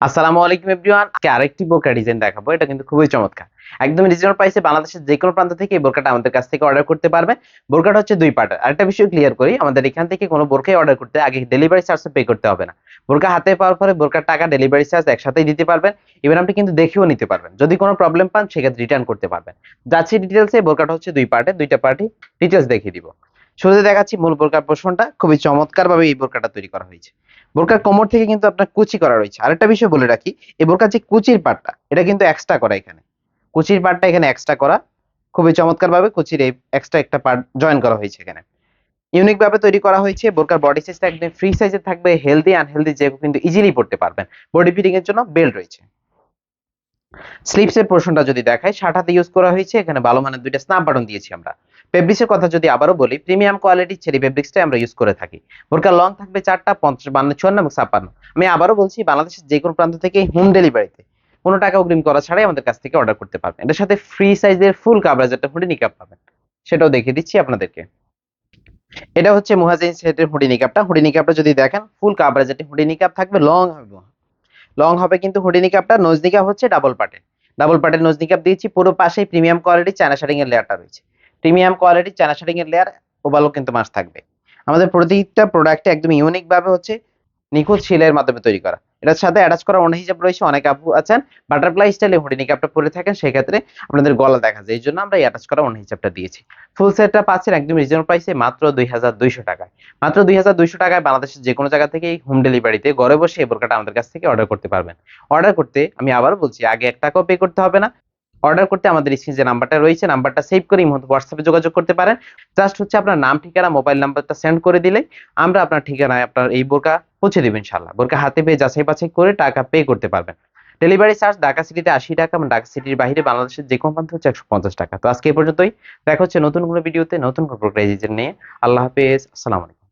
আসসালামু আলাইকুম এভরিওয়ান। আজকে আরেকটি বোরকা ডিজাইন দেখাবো। এটা কিন্তু খুবই চমৎকার। একদম রিজনেবল প্রাইসে বাংলাদেশের যে কোনো প্রান্ত থেকে এই বোরকাটা আমাদের কাছ থেকে অর্ডার করতে পারবেন। বোরকাটা হচ্ছে দুই পার্টের। আরেকটা বিষয় ক্লিয়ার করি, আমাদের এখান থেকে কোনো বোরকাই অর্ডার করতে আগে ডেলিভারি চার্জও পে করতে হবে না। বোরকা হাতে পাওয়ার পরে বোরকার টাকা, ডেলিভারি চার্জ একসাথেই দিতে পারবেন। ইভেন আপনি কিন্তু দেখেও নিতে পারবেন। যদি কোনো প্রবলেম পান সেক্ষেত্রে রিটার্ন করতে পারবেন। যাচ্ছি ডিটেলসে। বোরকাটা হচ্ছে দুই পার্টের, দুইটা পার্টি ডিটেলস দেখিয়ে দিব। শুরুতে দেখাচ্ছি মূল বোরকার পোরশনটা। খুবই চমৎকার ভাবে এই বোরকাটা তৈরি করা হয়েছে। বোরকার কোমর থেকে কিন্তু আপনার কুচি করা রয়েছে। আরেকটা বিষয় বলে রাখি, এই বোরকার যে কুচির পার্টটা এটা কিন্তু এক্সট্রা করা এখানে। কুচির পার্টটা এখানে এক্সট্রা করা। খুবই চমৎকার ভাবে কুচির এই এক্সট্রা একটা পার্ট জয়েন করা হয়েছে এখানে। ইউনিক ভাবে তৈরি করা হয়েছে। বোরকার বডি সাইজটা একদম ফ্রি সাইজে থাকবে। হেলদি আনহেলদি যে কেউ কিন্তু ইজিলি পড়তে পারবেন। বডি ফিটিং এর জন্য বেল্ট রয়েছে। স্লিপস এর পোরশনটা যদি দেখাই, শার্ট হাতে ইউজ করা হয়েছে। এখানে ভালো মানের দুইটা স্ন্যাপ বাটন দিয়েছি আমরা। ফেব্রিক্সের কথা যদি আবারও বলি, প্রিমিয়াম কোয়ালিটির চেরি ফেব্রিক্সটাই আমরা ইউজ করে থাকি। বোরকার লং থাকবে 4টা, 50, 52, 54 এবং 56। আমি আবারও বলছি, বাংলাদেশের যে কোনো প্রান্ত থেকে হোম ডেলিভারিতে কোনো টাকা অগ্রিম করা ছাড়াই আমাদের কাছ থেকে অর্ডার করতে পারবেন। এটার সাথে ফ্রি সাইজের ফুল কাভারেজ একটা হুডি নিকাপ পাবেন। সেটাও দেখিয়ে দিচ্ছি আপনাদেরকে। এটা হচ্ছে মুহাজিন সেটের হুডি নিকাপটা। হুডি নিকাপটা যদি দেখেন, ফুল কাভারেজ একটা হুডি নিকাপ থাকবে। লং হবে, লং হবে কিন্তু হুডি নিকাপটা। নোজ নিকাপ হচ্ছে ডাবল পার্টের। ডাবল পার্টের নোজ নিকাপ দিয়েছি। পুরো পাশেই প্রিমিয়াম কোয়ালিটি চায়না শাড়িং এর লেয়ারটা রয়েছে। প্রিমিয়াম কোয়ালিটি চায়না শাড়িং এর লেয়ার ওভারঅল কিন্তু মাস্ট থাকবে। আমাদের প্রতিটা প্রোডাক্টে একদম ইউনিক ভাবে হচ্ছে নিখুঁত সেলাইয়ের মাধ্যমে তৈরি করা। এটার সাথে অ্যাটাচ করা ওড়না হিজাব রয়েছে। অনেক আপু আছেন বাটারফ্লাই স্টাইলে হুডি নিকাপটা পরে থাকেন, সেক্ষেত্রে আপনাদের গলা দেখা যায়। এই জন্য আমরা অ্যাটাচ করা ওড়না হিজাবটা দিয়েছি। ফুল সেটটা পাচ্ছেন একদম রিজনেবল প্রাইসে মাত্র 2200 টাকায়। মাত্র 2200 টাকায় বাংলাদেশের যে কোনো জায়গা থেকে হোম ডেলিভারিতে ঘরে বসে এই বোরকাটা আমাদের কাছ থেকে অর্ডার করতে পারবেন। অর্ডার করতে আমি আবারও বলছি, আগে 1 টাকাও পে করতে হবে না। অর্ডার করতে আমাদের স্ক্রিনে যে নাম্বারটা রয়েছে, নাম্বারটা সেভ করে এই মুহূর্তে হোয়াটসঅ্যাপে যোগাযোগ করতে পারেন। জাস্ট হচ্ছে আপনার নাম, ঠিকানা, মোবাইল নাম্বারটা সেন্ড করে দিলে আমরা আপনার ঠিকানায় আপনার এই বোরকা পৌঁছে দেব ইনশাআল্লাহ। বোরকা হাতে পেয়ে যাচাই বাছাই করে টাকা পে করতে পারবেন। ডেলিভারি চার্জ ঢাকা সিটিতে 80 টাকা এবং ঢাকা সিটির বাইরে বাংলাদেশের যে কোনো প্রান্তে হচ্ছে 150 টাকা। তো আজকে এই পর্যন্তই। দেখা হচ্ছে নতুন কোনো ভিডিওতে নতুন কোনো প্রোডাক্ট নিয়ে। আল্লাহ হাফেজ। আসসালামু আলাইকুম।